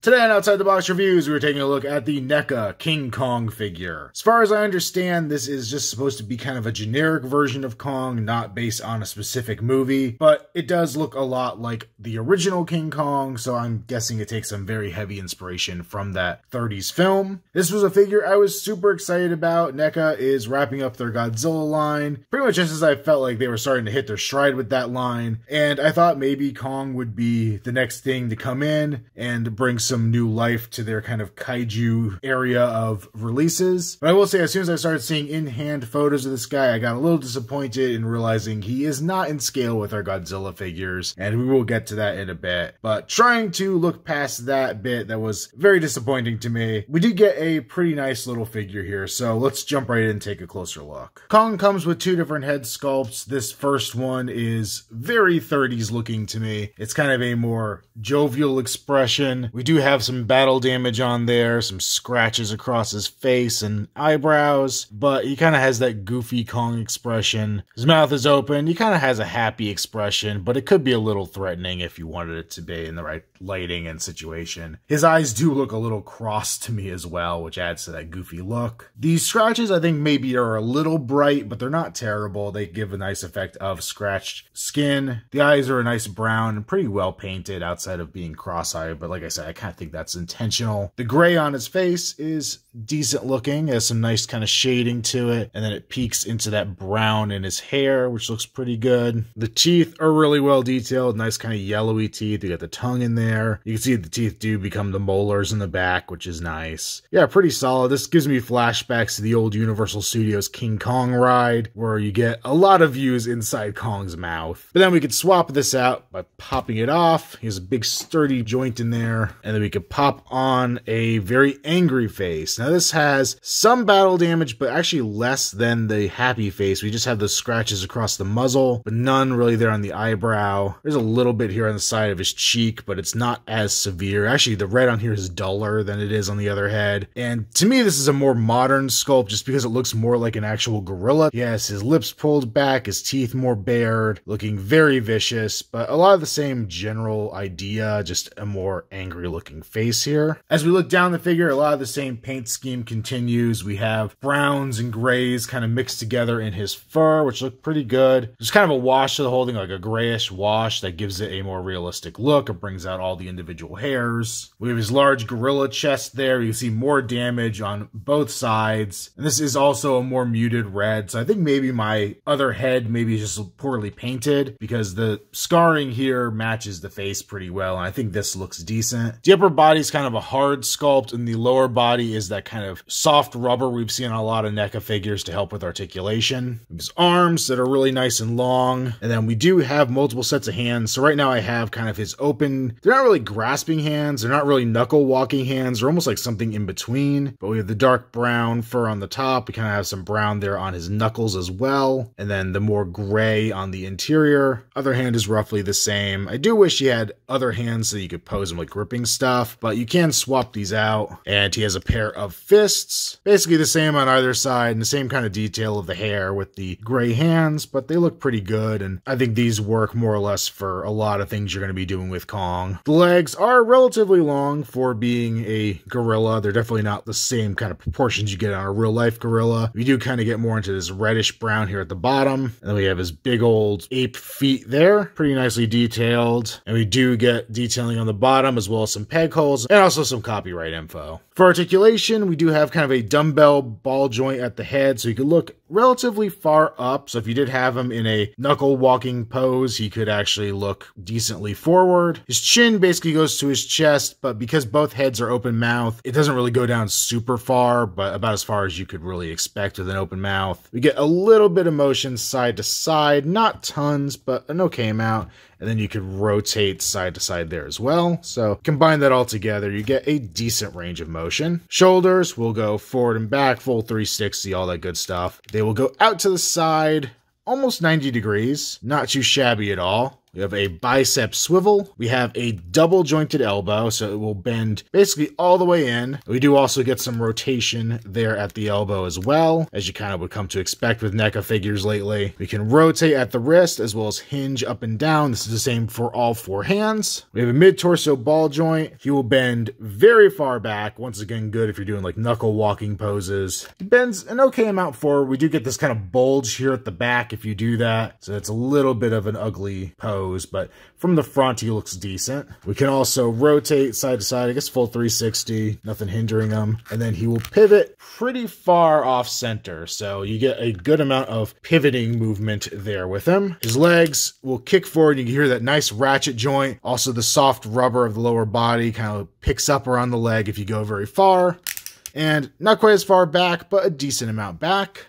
Today on Outside the Box Reviews, we were taking a look at the NECA King Kong figure. As far as I understand, this is just supposed to be kind of a generic version of Kong, not based on a specific movie, but it does look a lot like the original King Kong, so I'm guessing it takes some very heavy inspiration from that 30s film. This was a figure I was super excited about. NECA is wrapping up their Godzilla line, pretty much just as I felt like they were starting to hit their stride with that line, and I thought maybe Kong would be the next thing to come in and bring some new life to their kind of kaiju area of releases. But I will say, as soon as I started seeing in-hand photos of this guy, I got a little disappointed in realizing he is not in scale with our Godzilla figures, and we will get to that in a bit. But trying to look past that bit that was very disappointing to me, we did get a pretty nice little figure here, so let's jump right in and take a closer look. Kong comes with two different head sculpts. This first one is very 30s looking to me. It's kind of a more jovial expression. We do have some battle damage on there, some scratches across his face and eyebrows, but he kind of has that goofy Kong expression. His mouth is open. He kind of has a happy expression, but it could be a little threatening if you wanted it to be in the right lighting and situation. His eyes do look a little crossed to me as well, which adds to that goofy look. These scratches I think maybe are a little bright, but they're not terrible. They give a nice effect of scratched skin. The eyes are a nice brown and pretty well painted outside of being cross-eyed, but like I said, I kind of think that's intentional. The gray on his face is decent looking, has some nice kind of shading to it, and then it peaks into that brown in his hair, which looks pretty good. The teeth are really well detailed, nice kind of yellowy teeth. You got the tongue in there. You can see the teeth do become the molars in the back, which is nice. Yeah, pretty solid. This gives me flashbacks to the old Universal Studios King Kong ride, where you get a lot of views inside Kong's mouth. But then we could swap this out by popping it off. He has a big sturdy joint in there, and then we could pop on a very angry face. Now this has some battle damage, but actually less than the happy face. We just have those scratches across the muzzle, but none really there on the eyebrow. There's a little bit here on the side of his cheek, but it's not as severe. Actually, the red on here is duller than it is on the other head. And to me, this is a more modern sculpt just because it looks more like an actual gorilla. He has his lips pulled back, his teeth more bared, looking very vicious, but a lot of the same general idea, just a more angry looking face here. As we look down the figure, a lot of the same paint scheme continues. We have browns and grays kind of mixed together in his fur, which look pretty good. There's kind of a wash to the whole thing, like a grayish wash that gives it a more realistic look. It brings out all the individual hairs. We have his large gorilla chest there. You see more damage on both sides. And this is also a more muted red. So I think maybe my other head maybe is just poorly painted because the scarring here matches the face pretty well. And I think this looks decent. The upper body is kind of a hard sculpt, and the lower body is that kind of soft rubber we've seen on a lot of NECA figures to help with articulation. His arms that are really nice and long, and then we do have multiple sets of hands. So right now I have kind of his open, they're not really grasping hands, they're not really knuckle walking hands, they're almost like something in between, but we have the dark brown fur on the top. We kind of have some brown there on his knuckles as well, and then the more gray on the interior. Other hand is roughly the same. I do wish he had other hands so you could pose him like gripping stuff, but you can swap these out. And he has a pair of fists, basically the same on either side, and the same kind of detail of the hair with the gray hands, but they look pretty good, and I think these work more or less for a lot of things you're going to be doing with Kong. The legs are relatively long for being a gorilla. They're definitely not the same kind of proportions you get on a real life gorilla. We do kind of get more into this reddish brown here at the bottom, and then we have his big old ape feet there, pretty nicely detailed, and we do get detailing on the bottom as well as some peg holes and also some copyright info. For articulation, we do have kind of a dumbbell ball joint at the head, so you could look relatively far up. So if you did have him in a knuckle walking pose, he could actually look decently forward. His chin basically goes to his chest, but because both heads are open mouth, it doesn't really go down super far, but about as far as you could really expect with an open mouth. We get a little bit of motion side to side, not tons, but an okay amount. And then you could rotate side to side there as well. So combine that all together, you get a decent range of motion. Shoulders will go forward and back, full 360, all that good stuff. They will go out to the side, almost 90 degrees. Not too shabby at all. We have a bicep swivel. We have a double jointed elbow, so it will bend basically all the way in. We do also get some rotation there at the elbow as well, as you kind of would come to expect with NECA figures lately. We can rotate at the wrist as well as hinge up and down. This is the same for all 4 hands. We have a mid-torso ball joint. He will bend very far back. Once again, good if you're doing like knuckle walking poses. He bends an okay amount forward. We do get this kind of bulge here at the back if you do that. So it's a little bit of an ugly pose, but from the front, he looks decent. We can also rotate side to side, I guess full 360, nothing hindering him. And then he will pivot pretty far off center. So you get a good amount of pivoting movement there with him. His legs will kick forward. You can hear that nice ratchet joint. Also the soft rubber of the lower body kind of picks up around the leg if you go very far. And not quite as far back, but a decent amount back.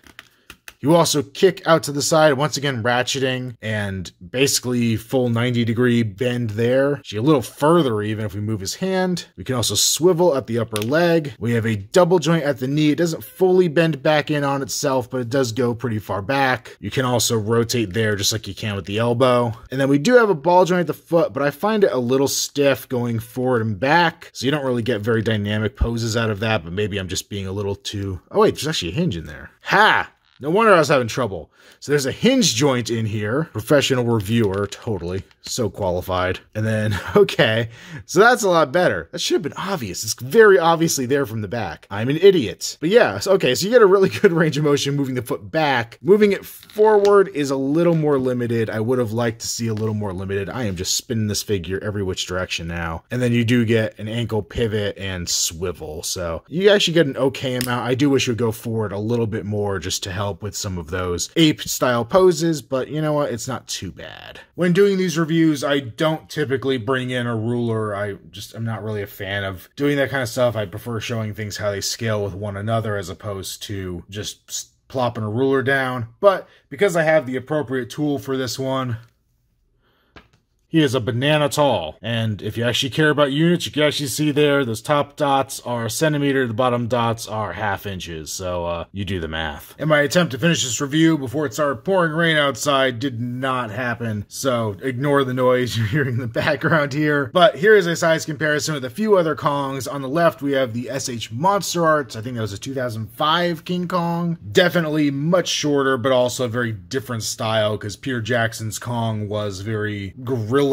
You also kick out to the side, once again ratcheting, and basically full 90-degree bend there. Actually, a little further even if we move his hand. We can also swivel at the upper leg. We have a double joint at the knee. It doesn't fully bend back in on itself, but it does go pretty far back. You can also rotate there just like you can with the elbow. And then we do have a ball joint at the foot, but I find it a little stiff going forward and back, so you don't really get very dynamic poses out of that, but maybe I'm just being a little too... Oh wait, there's actually a hinge in there. Ha! No wonder I was having trouble. So there's a hinge joint in here. Professional reviewer, totally. So qualified. And then, okay, so that's a lot better. That should have been obvious. It's very obviously there from the back. I'm an idiot. But yeah, okay, so you get a really good range of motion moving the foot back. Moving it forward is a little more limited. I would have liked to see a little more limited. I am just spinning this figure every which direction now. And then you do get an ankle pivot and swivel. So you actually get an okay amount. I do wish you would go forward a little bit more just to help with some of those ape style poses, but you know what? It's not too bad. When doing these reviews, I don't typically bring in a ruler. I'm not really a fan of doing that kind of stuff. I prefer showing things how they scale with one another as opposed to just plopping a ruler down. But because I have the appropriate tool for this one, he is a banana tall. And if you actually care about units, you can actually see there, those top dots are a centimeter, the bottom dots are 1/2 inches. So you do the math. And my attempt to finish this review before it started pouring rain outside did not happen. So ignore the noise you're hearing in the background here. But here is a size comparison with a few other Kongs. On the left, we have the SH Monster Arts. I think that was a 2005 King Kong. Definitely much shorter, but also a very different style because Peter Jackson's Kong was very gorilla-ish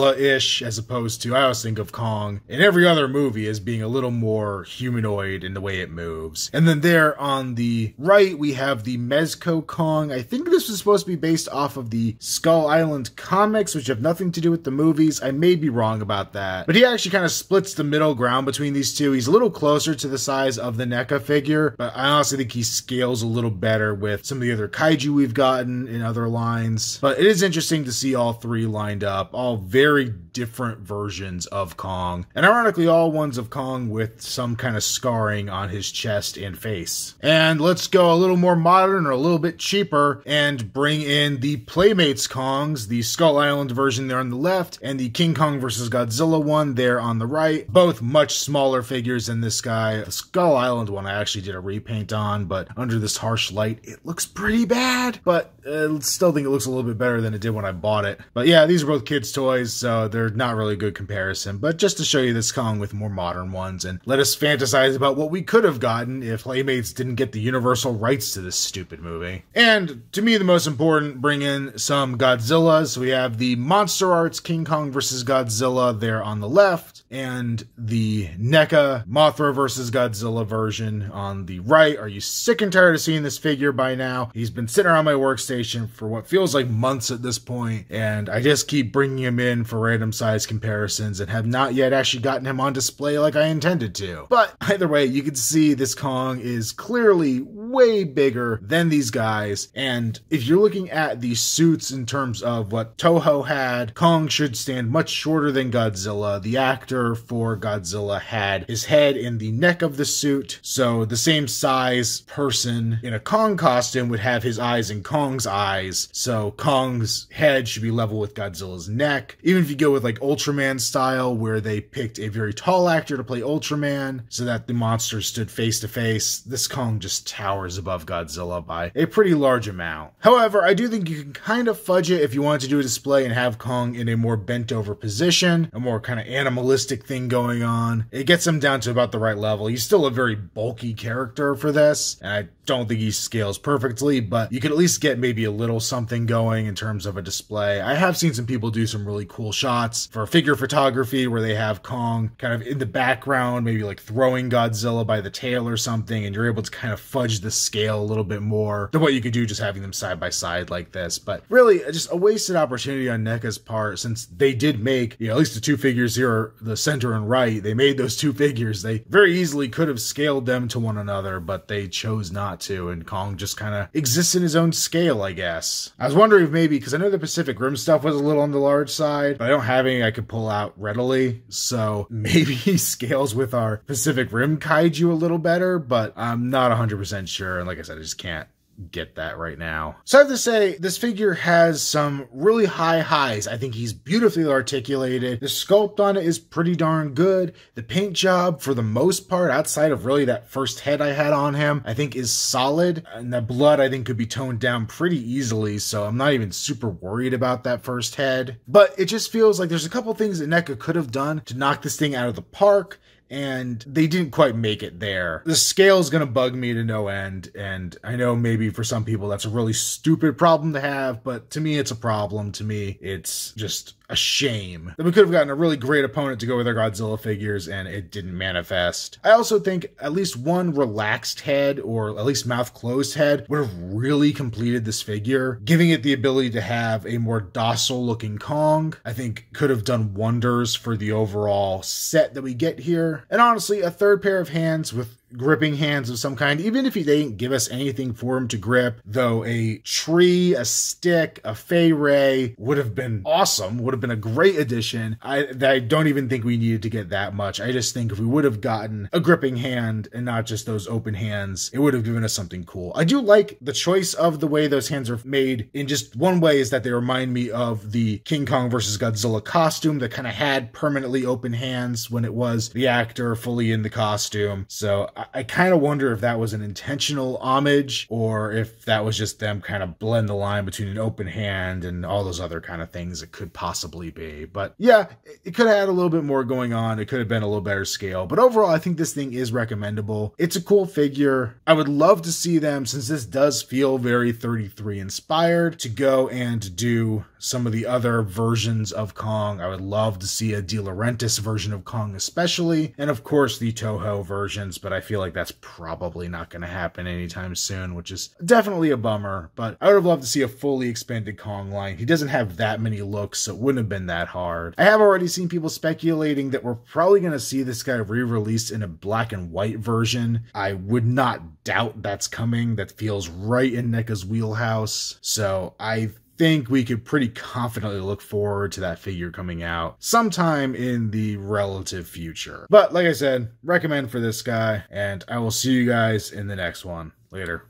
as opposed to, I always think of Kong in every other movie as being a little more humanoid in the way it moves. And then there on the right, we have the Mezco Kong. I think this was supposed to be based off of the Skull Island comics, which have nothing to do with the movies. I may be wrong about that. But he actually kind of splits the middle ground between these two. He's a little closer to the size of the NECA figure, but I honestly think he scales a little better with some of the other kaiju we've gotten in other lines. But it is interesting to see all three lined up, all very different versions of Kong. And ironically, all ones of Kong with some kind of scarring on his chest and face. And let's go a little more modern or a little bit cheaper and bring in the Playmates Kongs, the Skull Island version there on the left, and the King Kong vs. Godzilla one there on the right. Both much smaller figures than this guy. The Skull Island one I actually did a repaint on, but under this harsh light, it looks pretty bad. But I still think it looks a little bit better than it did when I bought it. But yeah, these are both kids' toys, so they're not really a good comparison. But just to show you this Kong with more modern ones, and let us fantasize about what we could have gotten if Playmates didn't get the universal rights to this stupid movie. And to me, the most important, bring in some Godzillas. So we have the Monster Arts King Kong vs. Godzilla there on the left, and the NECA Mothra vs. Godzilla version on the right. Are you sick and tired of seeing this figure by now? He's been sitting around my workstation for what feels like months at this point, and I just keep bringing him in for random size comparisons and have not yet actually gotten him on display like I intended to. But either way, you can see this Kong is clearly way bigger than these guys, and if you're looking at the suits in terms of what Toho had, Kong should stand much shorter than Godzilla. The actor for Godzilla had his head in the neck of the suit, so the same size person in a Kong costume would have his eyes in Kong's eyes, so Kong's head should be level with Godzilla's neck. Even if you go with like Ultraman style, where they picked a very tall actor to play Ultraman so that the monster stood face to face, this Kong just towers towers above Godzilla by a pretty large amount. However, I do think you can kind of fudge it if you want to do a display and have Kong in a more bent over position, a more kind of animalistic thing going on. It gets him down to about the right level. He's still a very bulky character for this, and I don't think he scales perfectly, but you could at least get maybe a little something going in terms of a display. I have seen some people do some really cool shots for figure photography where they have Kong kind of in the background, maybe like throwing Godzilla by the tail or something, and you're able to kind of fudge the scale a little bit more than what you could do just having them side by side like this. But really, just a wasted opportunity on NECA's part, since they did make, at least the two figures here, the center and right, they made those two figures. They very easily could have scaled them to one another, but they chose not to, and Kong just kind of exists in his own scale, I guess. I was wondering if maybe, because I know the Pacific Rim stuff was a little on the large side, but I don't have any I could pull out readily, so maybe he scales with our Pacific Rim kaiju a little better, but I'm not 100% sure, and like I said, I just can't get that right now. So I have to say, this figure has some really high highs. I think he's beautifully articulated. The sculpt on it is pretty darn good. The paint job, for the most part, outside of really that first head I had on him, I think is solid. And the blood, I think, could be toned down pretty easily, so I'm not even super worried about that first head. But it just feels like there's a couple things that NECA could have done to knock this thing out of the park, and they didn't quite make it there. The scale is going to bug me to no end, and I know maybe for some people that's a really stupid problem to have, but to me it's a problem. To me, it's just a shame that we could have gotten a really great opponent to go with our Godzilla figures and it didn't manifest. I also think at least one relaxed head, or at least mouth closed head, would have really completed this figure, giving it the ability to have a more docile looking Kong. I think could have done wonders for the overall set that we get here. And honestly, a third pair of hands with gripping hands of some kind, even if they didn't give us anything for him to grip, though a tree, a stick, a Fey Ray would have been awesome, would have been a great addition. I don't even think we needed to get that much. I just think if we would have gotten a gripping hand and not just those open hands, it would have given us something cool. I do like the choice of the way those hands are made in just one way, is that they remind me of the King Kong versus Godzilla costume that kind of had permanently open hands when it was the actor fully in the costume. So I kind of wonder if that was an intentional homage, or if that was just them kind of blend the line between an open hand and all those other kind of things it could possibly be. But yeah, it could have had a little bit more going on. It could have been a little better scale. But overall, I think this thing is recommendable. It's a cool figure. I would love to see them, since this does feel very 33 inspired, to go and do some of the other versions of Kong. I would love to see a De Laurentiis version of Kong especially, and of course the Toho versions, but I feel like that's probably not going to happen anytime soon, which is definitely a bummer. But I would have loved to see a fully expanded Kong line. He doesn't have that many looks, so it wouldn't have been that hard. I have already seen people speculating that we're probably going to see this guy re-released in a black and white version. I would not doubt that's coming. That feels right in NECA's wheelhouse. So I think we could pretty confidently look forward to that figure coming out sometime in the relative future. But like I said, recommend for this guy, and I will see you guys in the next one. Later.